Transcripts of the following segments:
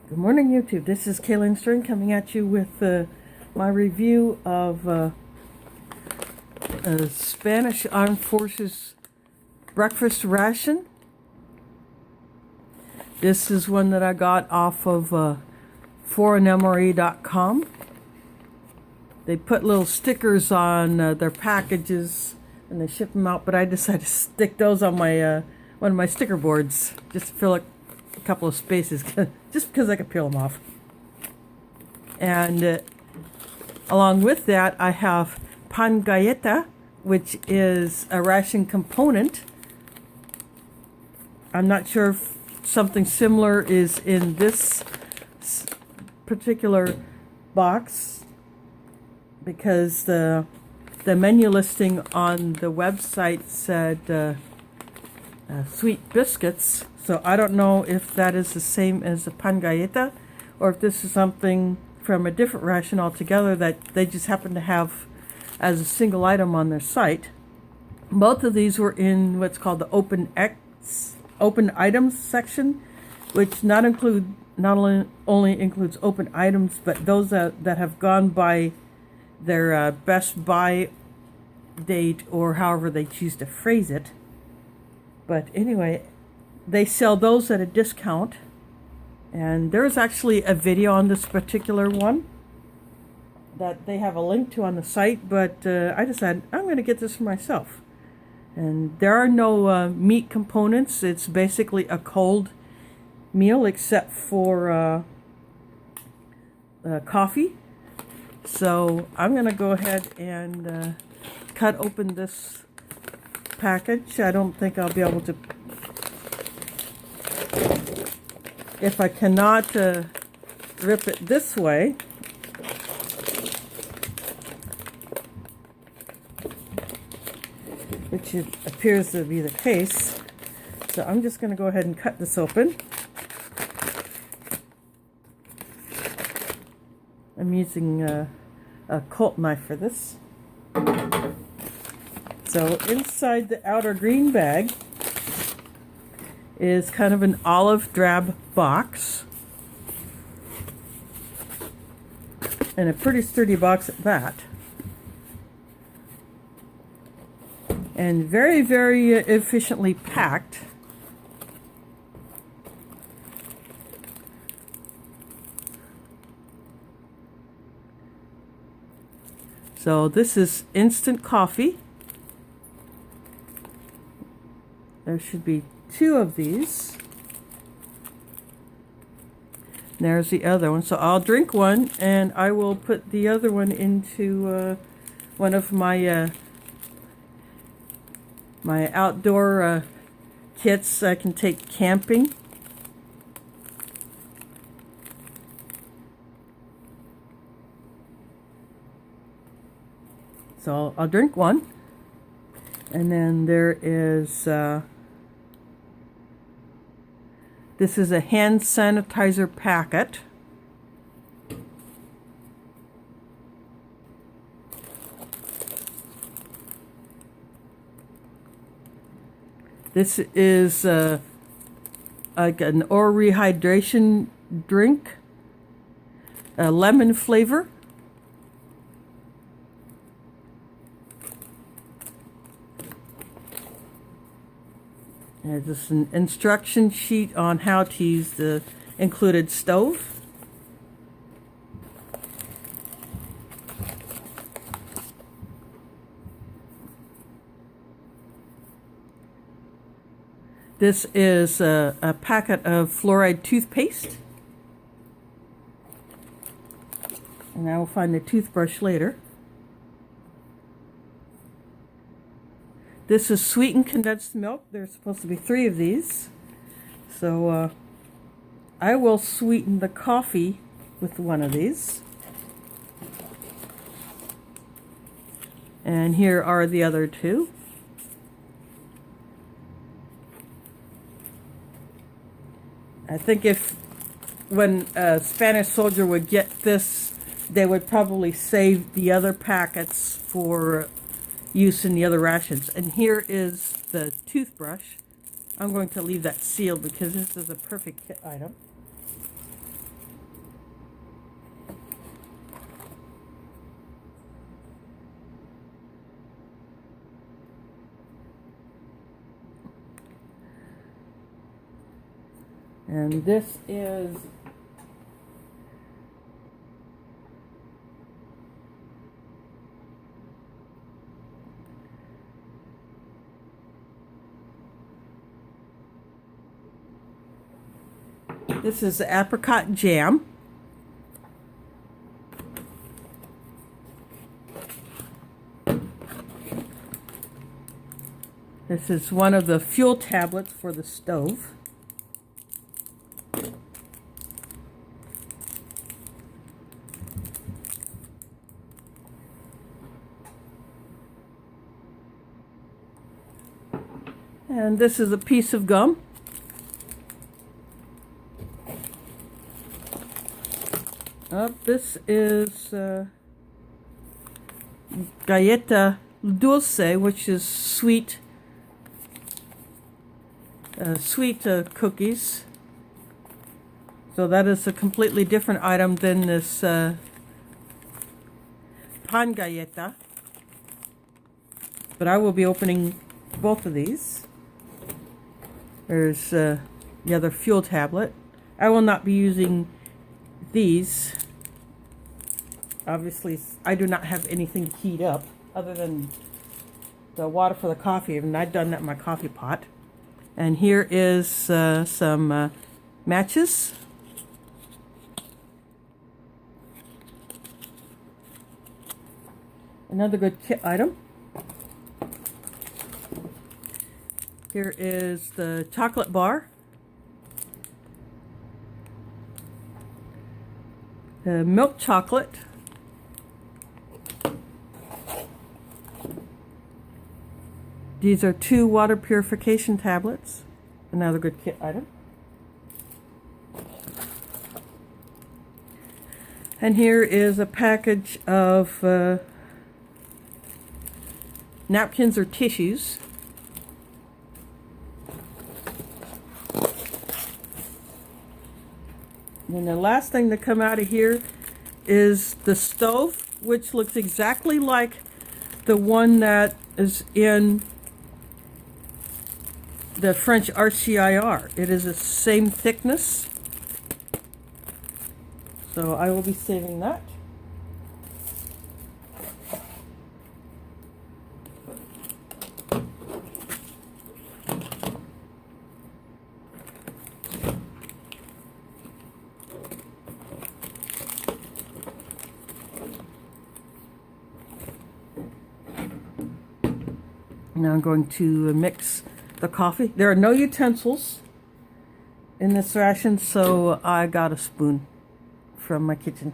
Good morning, YouTube. This is Kaylin Stern coming at you with my review of Spanish Armed Forces breakfast ration. This is one that I got off of foreignmre.com. They put little stickers on their packages and they ship them out, but I decided to stick those on my one of my sticker boards just to fill a couple of spaces, just because I could peel them off. And along with that, I have Pangaea, which is a ration component. I'm not sure if something similar is in this particular box, because the menu listing on the website said sweet biscuits. So I don't know if that is the same as the Pangaea, or if this is something from a different ration altogether that they just happen to have as a single item on their site. Both of these were in what's called the open items section, which not only includes open items, but those that have gone by their best buy date, or however they choose to phrase it. But anyway, they sell those at a discount, and there's actually a video on this particular one that they have a link to on the site, but I decided I'm going to get this for myself. And there are no meat components. It's basically a cold meal except for coffee. So I'm going to go ahead and cut open this package. I don't think I'll be able to. If I cannot rip it this way, which it appears to be the case, so I'm just going to go ahead and cut this open. I'm using a Colt knife for this. So inside the outer green bag is kind of an olive drab box, and a pretty sturdy box at that, and very, very efficiently packed. So this is instant coffee. There should be 2 of these. There's the other one. So I'll drink one, and I will put the other one into one of my my outdoor kits I can take camping. So I'll drink one, and then there is this is a hand sanitizer packet. This is like an oral rehydration drink, a lemon flavor. This is an instruction sheet on how to use the included stove. This is a packet of fluoride toothpaste. And I will find the toothbrush later. This is sweetened condensed milk. There's supposed to be 3 of these. So I will sweeten the coffee with one of these. And here are the other 2. I think when a Spanish soldier would get this, they would probably save the other packets for use in the other rations. And here is the toothbrush. I'm going to leave that sealed because this is a perfect kit item. And this is the apricot jam. This is one of the fuel tablets for the stove. And this is a piece of gum. This is galleta dulce, which is sweet cookies. So that is a completely different item than this Pangaea. But I will be opening both of these. There's the other fuel tablet. I will not be using these. Obviously, I do not have anything to heat up other than the water for the coffee, and I've done that in my coffee pot. And here is some matches. Another good kit item. Here is the chocolate bar. The milk chocolate. These are 2 water purification tablets. Another good kit item. And here is a package of napkins or tissues. And the last thing to come out of here is the stove, which looks exactly like the one that is in the French RCIR. It is the same thickness. So I will be saving that. Now I'm going to mix the coffee. There are no utensils in this ration, so I got a spoon from my kitchen.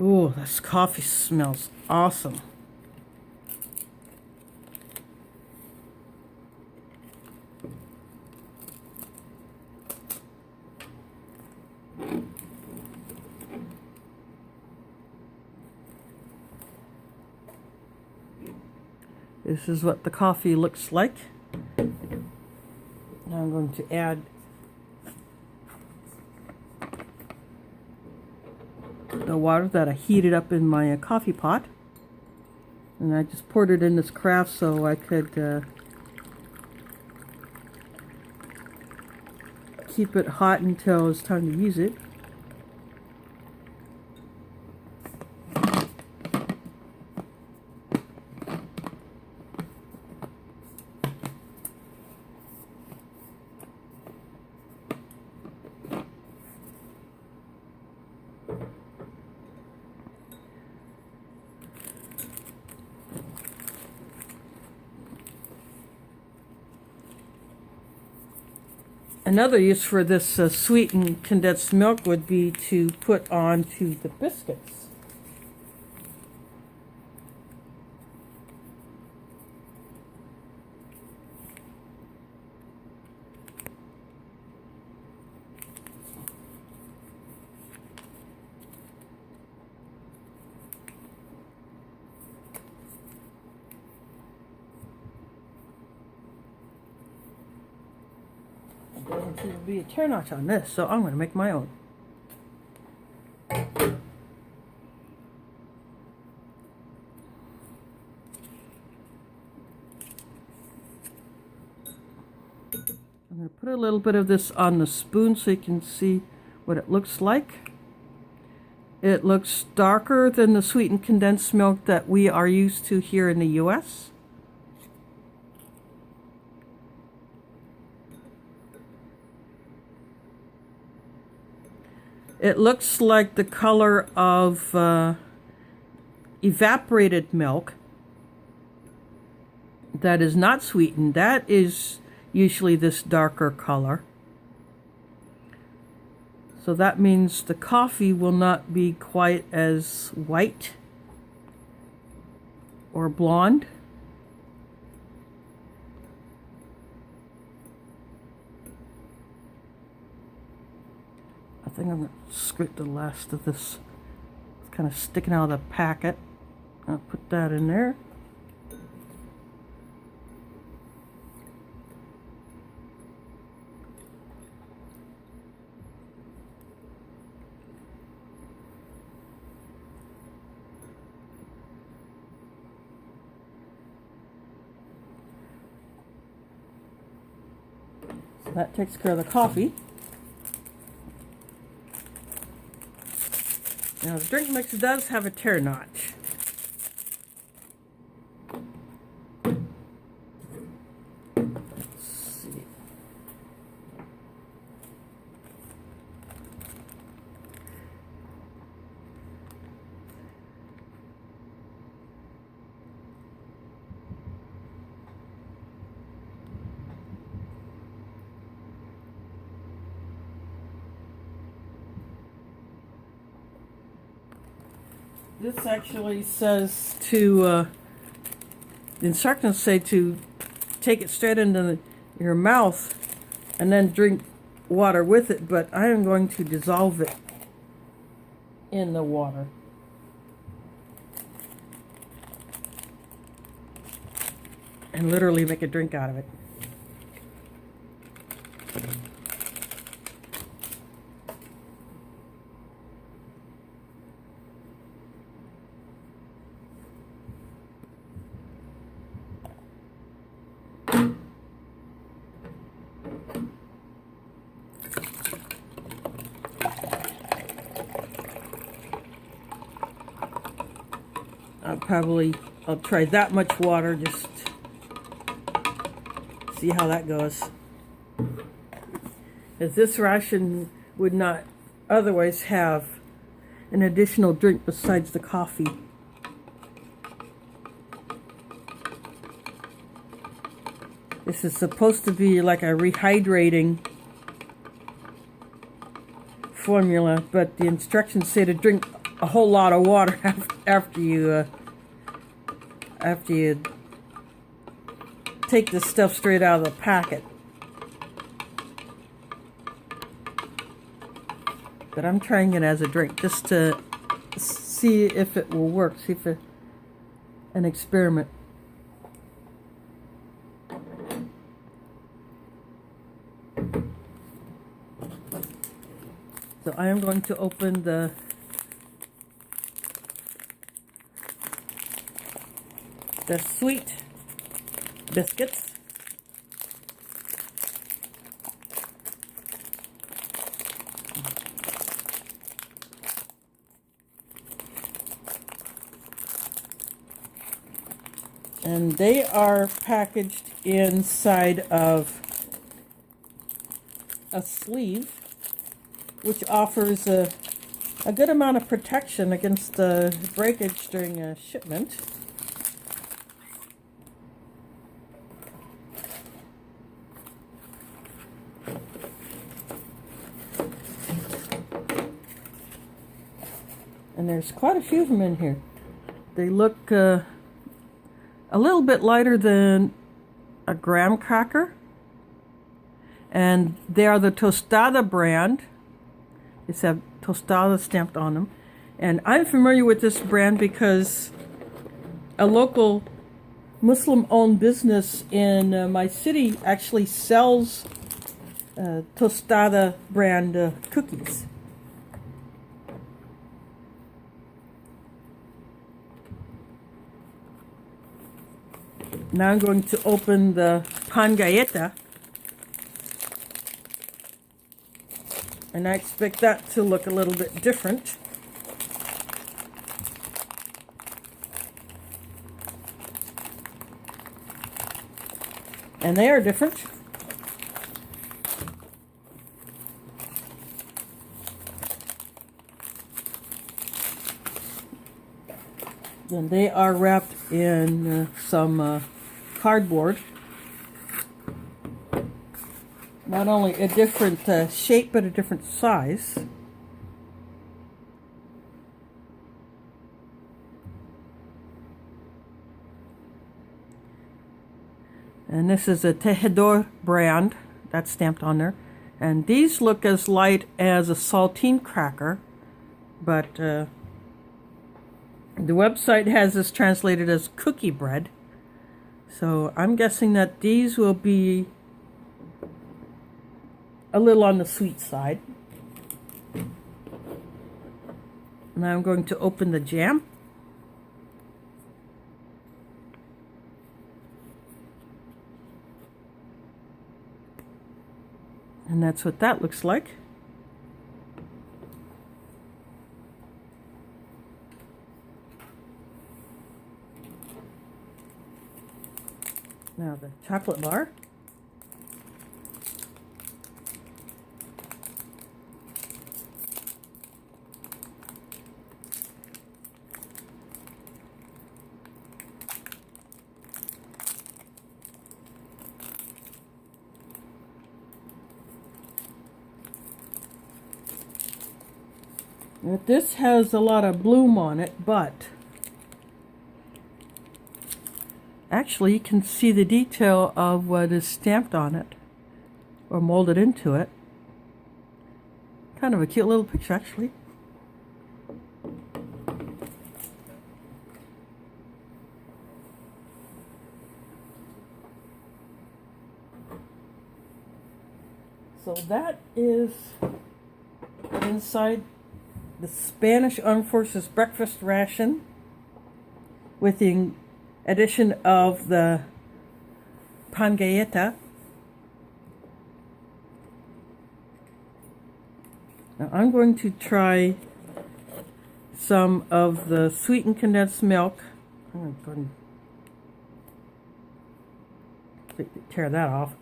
Ooh, this coffee smells awesome. This is what the coffee looks like. Now I'm going to add the water that I heated up in my coffee pot. And I just poured it in this carafe so I could keep it hot until it's time to use it. Another use for this sweetened condensed milk would be to put onto the biscuits. There doesn't seem to be a tear notch on this, so I'm going to make my own. I'm going to put a little bit of this on the spoon so you can see what it looks like. It looks darker than the sweetened condensed milk that we are used to here in the US. It looks like the color of evaporated milk that is not sweetened. That is usually this darker color. So that means the coffee will not be quite as white or blonde. I think I'm going to scrape the last of this. It's kind of sticking out of the packet. I'll put that in there. So that takes care of the coffee. Now the drink mix does have a tear notch. Let's see. This actually says to, the instructions say to take it straight into your mouth and then drink water with it, but I am going to dissolve it in the water. And literally make a drink out of it. I'll try that much water, just see how that goes. As this ration would not otherwise have an additional drink besides the coffee. This is supposed to be like a rehydrating formula, but the instructions say to drink a whole lot of water after you take this stuff straight out of the packet. But I'm trying it as a drink just to see if it will work, see if an experiment. So I am going to open the sweet biscuits. And they are packaged inside of a sleeve, which offers a good amount of protection against breakage during a shipment. And there's quite a few of them in here. They look a little bit lighter than a graham cracker. And they are the Tostada brand. They have Tostada stamped on them. And I'm familiar with this brand because a local Muslim-owned business in my city actually sells Tostada brand cookies. Now I'm going to open the Pangaea. And I expect that to look a little bit different. And they are different. And they are wrapped in some cardboard. Not only a different shape, but a different size. And this is a Tejedor brand that's stamped on there. And these look as light as a saltine cracker, but the website has this translated as cookie bread. So I'm guessing that these will be a little on the sweet side. Now I'm going to open the jam. And that's what that looks like. Now the chocolate bar. Now, this has a lot of bloom on it, but actually you can see the detail of what is stamped on it or molded into it. Kind of a cute little picture, actually. So that is inside the Spanish Armed Forces breakfast ration with the addition of the Pangaea. Now I'm going to try some of the sweetened condensed milk. I'm going to tear that off.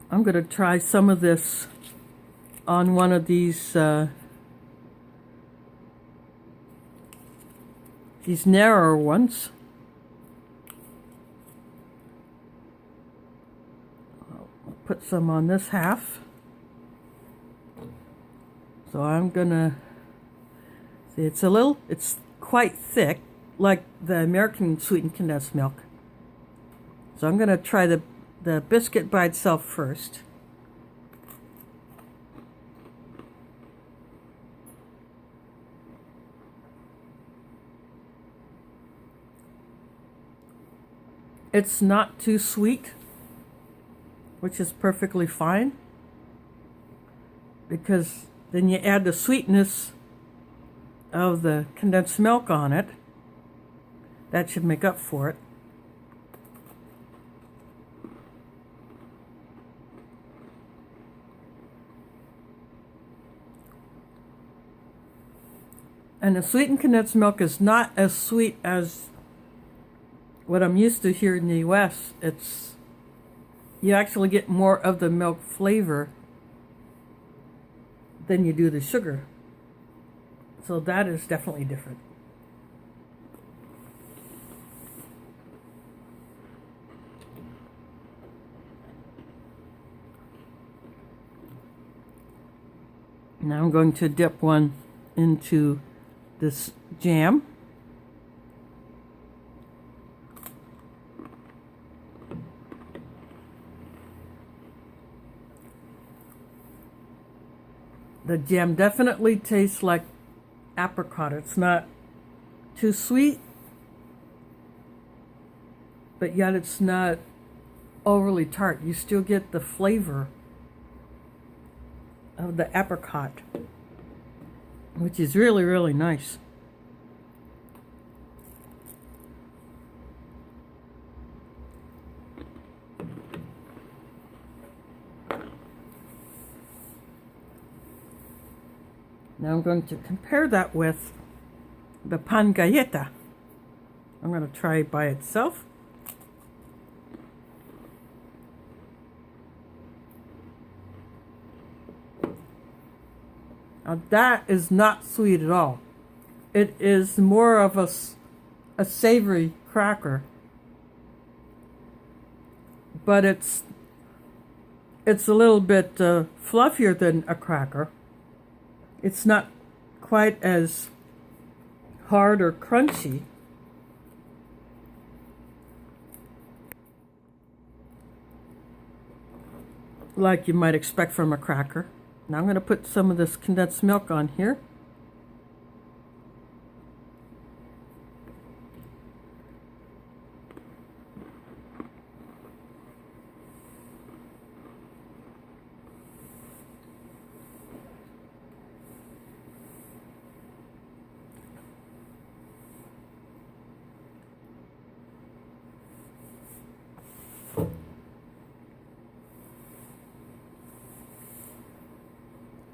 I'm going to try some of this on one of these narrower ones. I'll put some on this half. So I'm going to see, it's quite thick, like the American sweetened condensed milk. So I'm going to try the biscuit by itself first. It's not too sweet, which is perfectly fine, because then you add the sweetness of the condensed milk on it. That should make up for it. And the sweetened condensed milk is not as sweet as what I'm used to here in the US. You actually get more of the milk flavor than you do the sugar. So that is definitely different. Now I'm going to dip one into this jam. The jam definitely tastes like apricot. It's not too sweet, but yet it's not overly tart. You still get the flavor of the apricot, which is really, really nice. Now I'm going to compare that with the Pangaea. I'm going to try it by itself. Now that is not sweet at all. It is more of a savory cracker, but it's a little bit fluffier than a cracker. It's not quite as hard or crunchy. Like you might expect from a cracker. Now I'm going to put some of this condensed milk on here.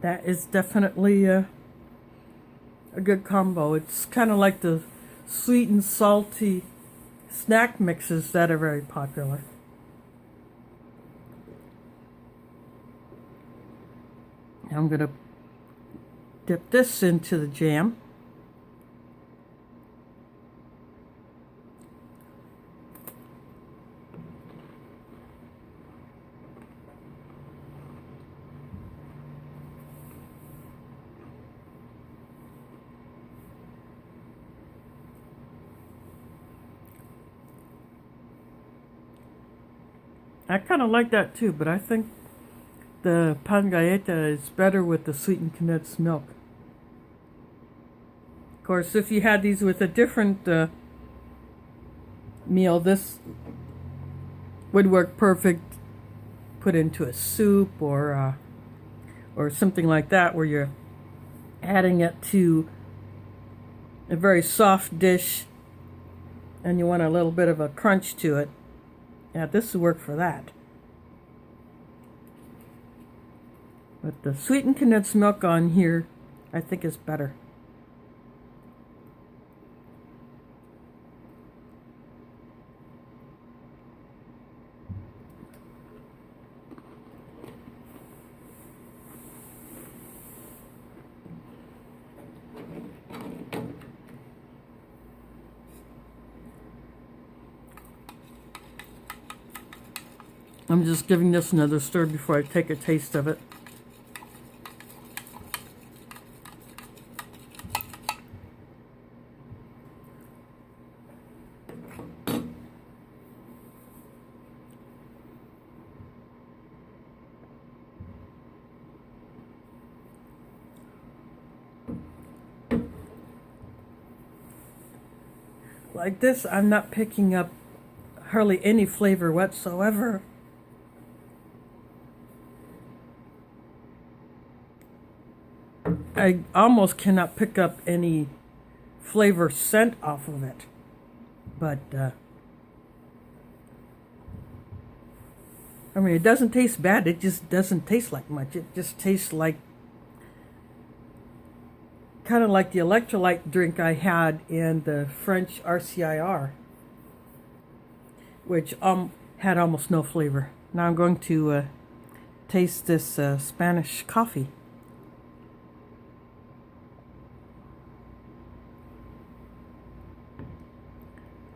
That is definitely a good combo. It's kind of like the sweet and salty snack mixes that are very popular. Now I'm going to dip this into the jam. I kind of like that too, but I think the Pangaea is better with the sweetened condensed milk. Of course, if you had these with a different meal, this would work perfect. Put into a soup or something like that, where you're adding it to a very soft dish, and you want a little bit of a crunch to it. Yeah, this would work for that. But the sweetened condensed milk on here, I think, is better. I'm just giving this another stir before I take a taste of it. Like this, I'm not picking up hardly any flavor whatsoever. I almost cannot pick up any flavor scent off of it. But, I mean, it doesn't taste bad. It just doesn't taste like much. It just tastes like, kind of like the electrolyte drink I had in the French RCIR, which had almost no flavor. Now I'm going to taste this Spanish coffee.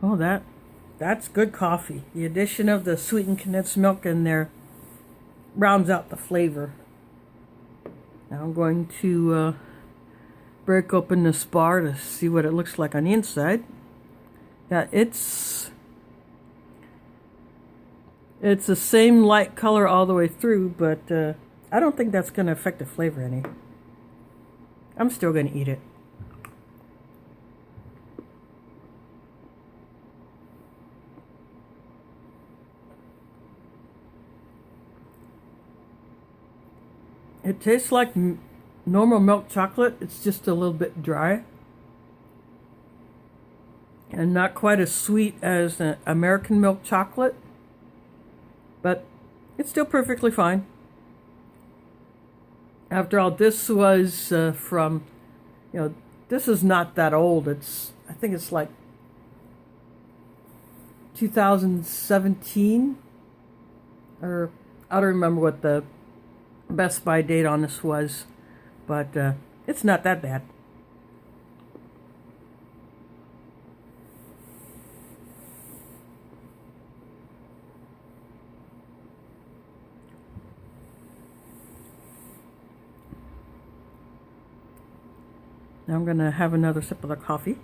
Oh, that's good coffee. The addition of the sweetened condensed milk in there rounds out the flavor. Now I'm going to break open this bar to see what it looks like on the inside. Yeah, it's the same light color all the way through, but I don't think that's going to affect the flavor any. I'm still going to eat it. It tastes like normal milk chocolate. It's just a little bit dry and not quite as sweet as American milk chocolate, but it's still perfectly fine. After all, this was from, this is not that old. I think it's like 2017, or I don't remember what the Best Buy date on this was, but it's not that bad. Now I'm going to have another sip of the coffee.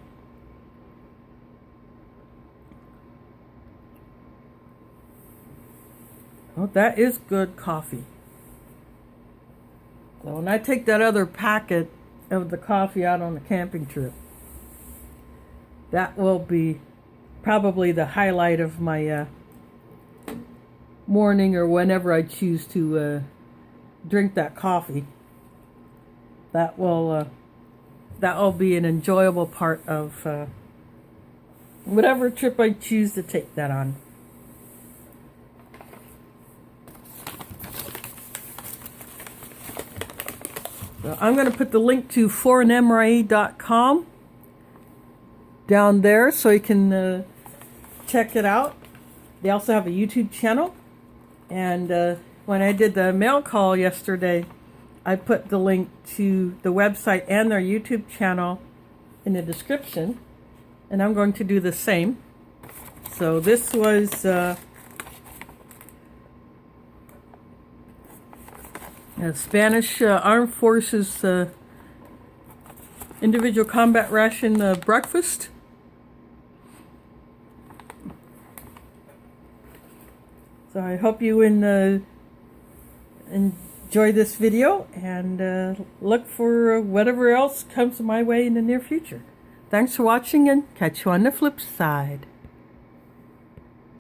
Oh, that is good coffee. So when I take that other packet of the coffee out on the camping trip, that will be probably the highlight of my morning, or whenever I choose to drink that coffee. That will be an enjoyable part of whatever trip I choose to take that on. So I'm going to put the link to foreignmra.com down there so you can check it out. They also have a YouTube channel. And when I did the mail call yesterday, I put the link to the website and their YouTube channel in the description. And I'm going to do the same. So this was Spanish Armed Forces individual combat ration breakfast. So I hope you enjoy this video, and look for whatever else comes my way in the near future. Thanks for watching, and catch you on the flip side.